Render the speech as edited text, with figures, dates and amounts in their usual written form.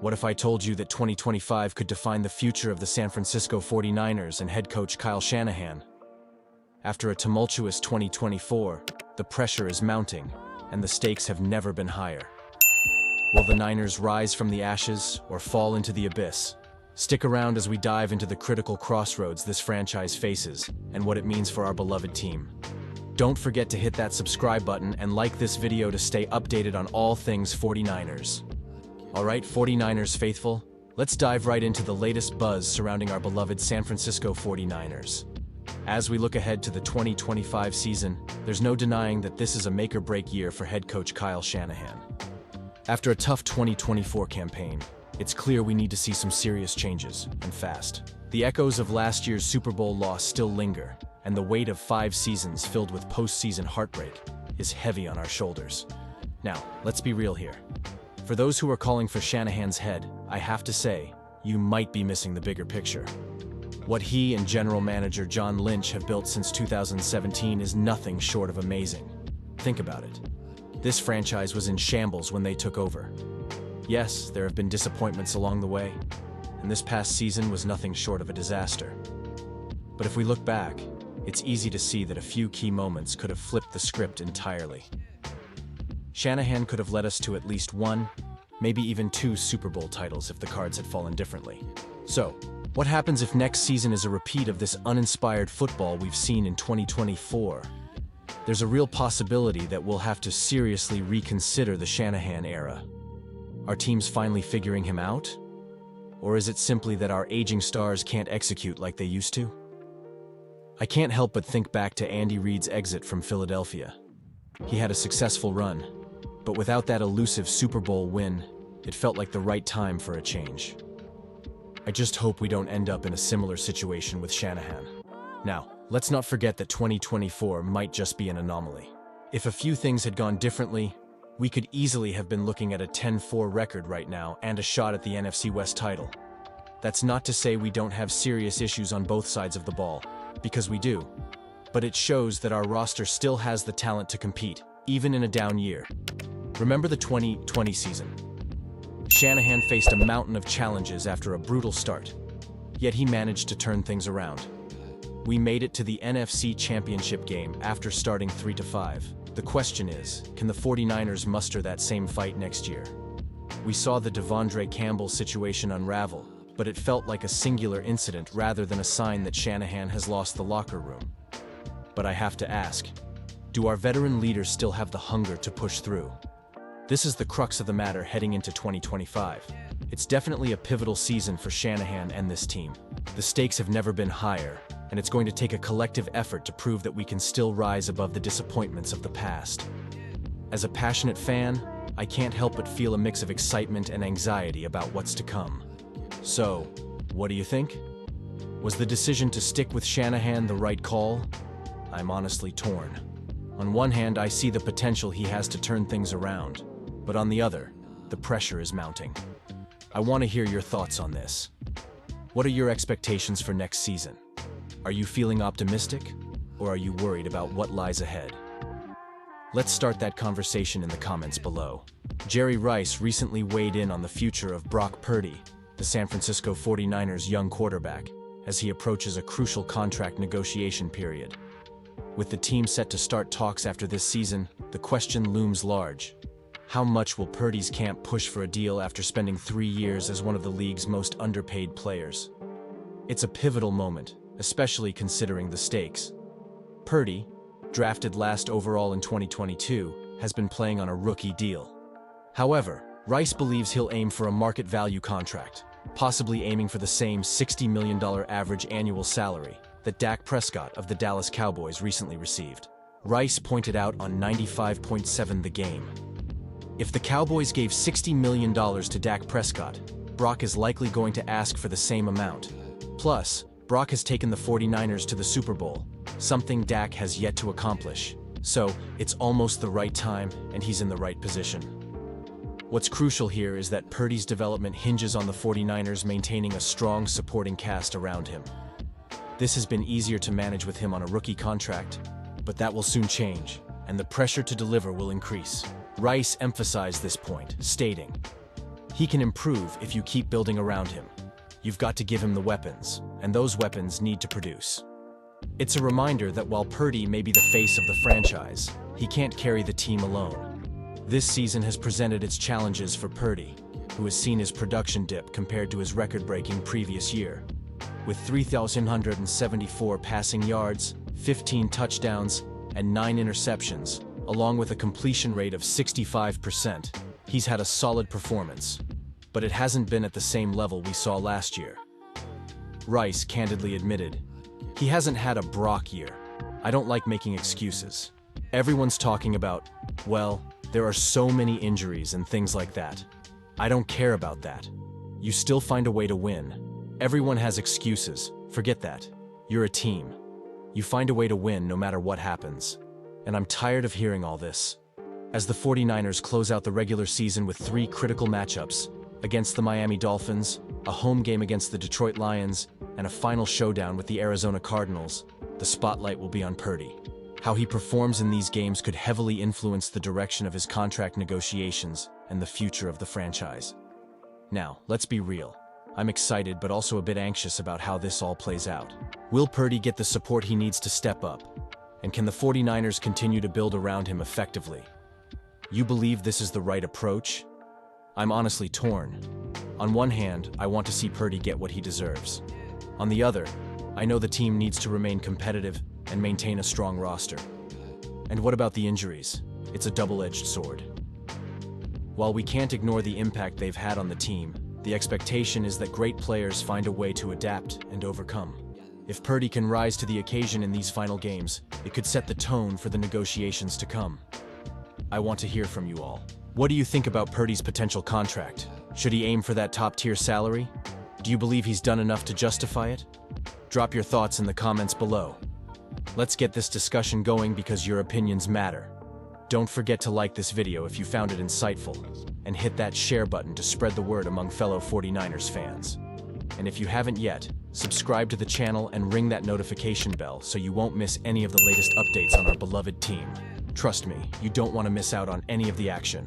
What if I told you that 2025 could define the future of the San Francisco 49ers and head coach Kyle Shanahan? After a tumultuous 2024, the pressure is mounting, and the stakes have never been higher. Will the Niners rise from the ashes or fall into the abyss? Stick around as we dive into the critical crossroads this franchise faces and what it means for our beloved team. Don't forget to hit that subscribe button and like this video to stay updated on all things 49ers. Alright, 49ers faithful, let's dive right into the latest buzz surrounding our beloved San Francisco 49ers. As we look ahead to the 2025 season, there's no denying that this is a make-or-break year for head coach Kyle Shanahan. After a tough 2024 campaign, it's clear we need to see some serious changes, and fast. The echoes of last year's Super Bowl loss still linger, and the weight of 5 seasons filled with postseason heartbreak is heavy on our shoulders. Now, let's be real here. For those who are calling for Shanahan's head, I have to say, you might be missing the bigger picture. What he and general manager John Lynch have built since 2017 is nothing short of amazing. Think about it. This franchise was in shambles when they took over. Yes, there have been disappointments along the way, and this past season was nothing short of a disaster. But if we look back, it's easy to see that a few key moments could have flipped the script entirely. Shanahan could have led us to at least 1, maybe even 2 Super Bowl titles if the cards had fallen differently. So, what happens if next season is a repeat of this uninspired football we've seen in 2024? There's a real possibility that we'll have to seriously reconsider the Shanahan era. Are teams finally figuring him out? Or is it simply that our aging stars can't execute like they used to? I can't help but think back to Andy Reid's exit from Philadelphia. He had a successful run, but without that elusive Super Bowl win, it felt like the right time for a change. I just hope we don't end up in a similar situation with Shanahan. Now, let's not forget that 2024 might just be an anomaly. If a few things had gone differently, we could easily have been looking at a 10-4 record right now and a shot at the NFC West title. That's not to say we don't have serious issues on both sides of the ball, because we do. But it shows that our roster still has the talent to compete, even in a down year. Remember the 2020 season? Shanahan faced a mountain of challenges after a brutal start, yet he managed to turn things around. We made it to the NFC Championship game after starting 3-5. The question is, can the 49ers muster that same fight next year? We saw the Devondre Campbell situation unravel, but it felt like a singular incident rather than a sign that Shanahan has lost the locker room. But I have to ask, do our veteran leaders still have the hunger to push through? This is the crux of the matter heading into 2025. It's definitely a pivotal season for Shanahan and this team. The stakes have never been higher, and it's going to take a collective effort to prove that we can still rise above the disappointments of the past. As a passionate fan, I can't help but feel a mix of excitement and anxiety about what's to come. So, what do you think? Was the decision to stick with Shanahan the right call? I'm honestly torn. On one hand, I see the potential he has to turn things around, but on the other, the pressure is mounting. I want to hear your thoughts on this. What are your expectations for next season? Are you feeling optimistic, or are you worried about what lies ahead? Let's start that conversation in the comments below. Jerry Rice recently weighed in on the future of Brock Purdy, the San Francisco 49ers young quarterback, as he approaches a crucial contract negotiation period. With the team set to start talks after this season, the question looms large. How much will Purdy's camp push for a deal after spending 3 years as one of the league's most underpaid players? It's a pivotal moment, especially considering the stakes. Purdy, drafted last overall in 2022, has been playing on a rookie deal. However, Rice believes he'll aim for a market value contract, possibly aiming for the same $60 million average annual salary that Dak Prescott of the Dallas Cowboys recently received. Rice pointed out on 95.7 The Game. If the Cowboys gave $60 million to Dak Prescott, Brock is likely going to ask for the same amount. Plus, Brock has taken the 49ers to the Super Bowl, something Dak has yet to accomplish. So, it's almost the right time, and he's in the right position. What's crucial here is that Purdy's development hinges on the 49ers maintaining a strong supporting cast around him. This has been easier to manage with him on a rookie contract, but that will soon change, and the pressure to deliver will increase. Rice emphasized this point, stating, He can improve if you keep building around him. You've got to give him the weapons, and those weapons need to produce. It's a reminder that while Purdy may be the face of the franchise, he can't carry the team alone. This season has presented its challenges for Purdy, who has seen his production dip compared to his record-breaking previous year. With 3,174 passing yards, 15 touchdowns, and 9 interceptions, along with a completion rate of 65%, he's had a solid performance, but it hasn't been at the same level we saw last year. Rice candidly admitted, "He hasn't had a Brock year. I don't like making excuses. Everyone's talking about, well, there are so many injuries and things like that. I don't care about that. You still find a way to win. Everyone has excuses. Forget that. You're a team. You find a way to win no matter what happens. And I'm tired of hearing all this." As the 49ers close out the regular season with 3 critical matchups against the Miami Dolphins, a home game against the Detroit Lions, and a final showdown with the Arizona Cardinals, the spotlight will be on Purdy. How he performs in these games could heavily influence the direction of his contract negotiations and the future of the franchise. Now, let's be real. I'm excited but also a bit anxious about how this all plays out. Will Purdy get the support he needs to step up? And can the 49ers continue to build around him effectively? You believe this is the right approach? I'm honestly torn. On one hand, I want to see Purdy get what he deserves. On the other, I know the team needs to remain competitive and maintain a strong roster. And what about the injuries? It's a double-edged sword. While we can't ignore the impact they've had on the team, the expectation is that great players find a way to adapt and overcome. If Purdy can rise to the occasion in these final games, it could set the tone for the negotiations to come. I want to hear from you all. What do you think about Purdy's potential contract? Should he aim for that top-tier salary? Do you believe he's done enough to justify it? Drop your thoughts in the comments below. Let's get this discussion going because your opinions matter. Don't forget to like this video if you found it insightful, and hit that share button to spread the word among fellow 49ers fans. And if you haven't yet, subscribe to the channel and ring that notification bell so you won't miss any of the latest updates on our beloved team. Trust me, you don't want to miss out on any of the action.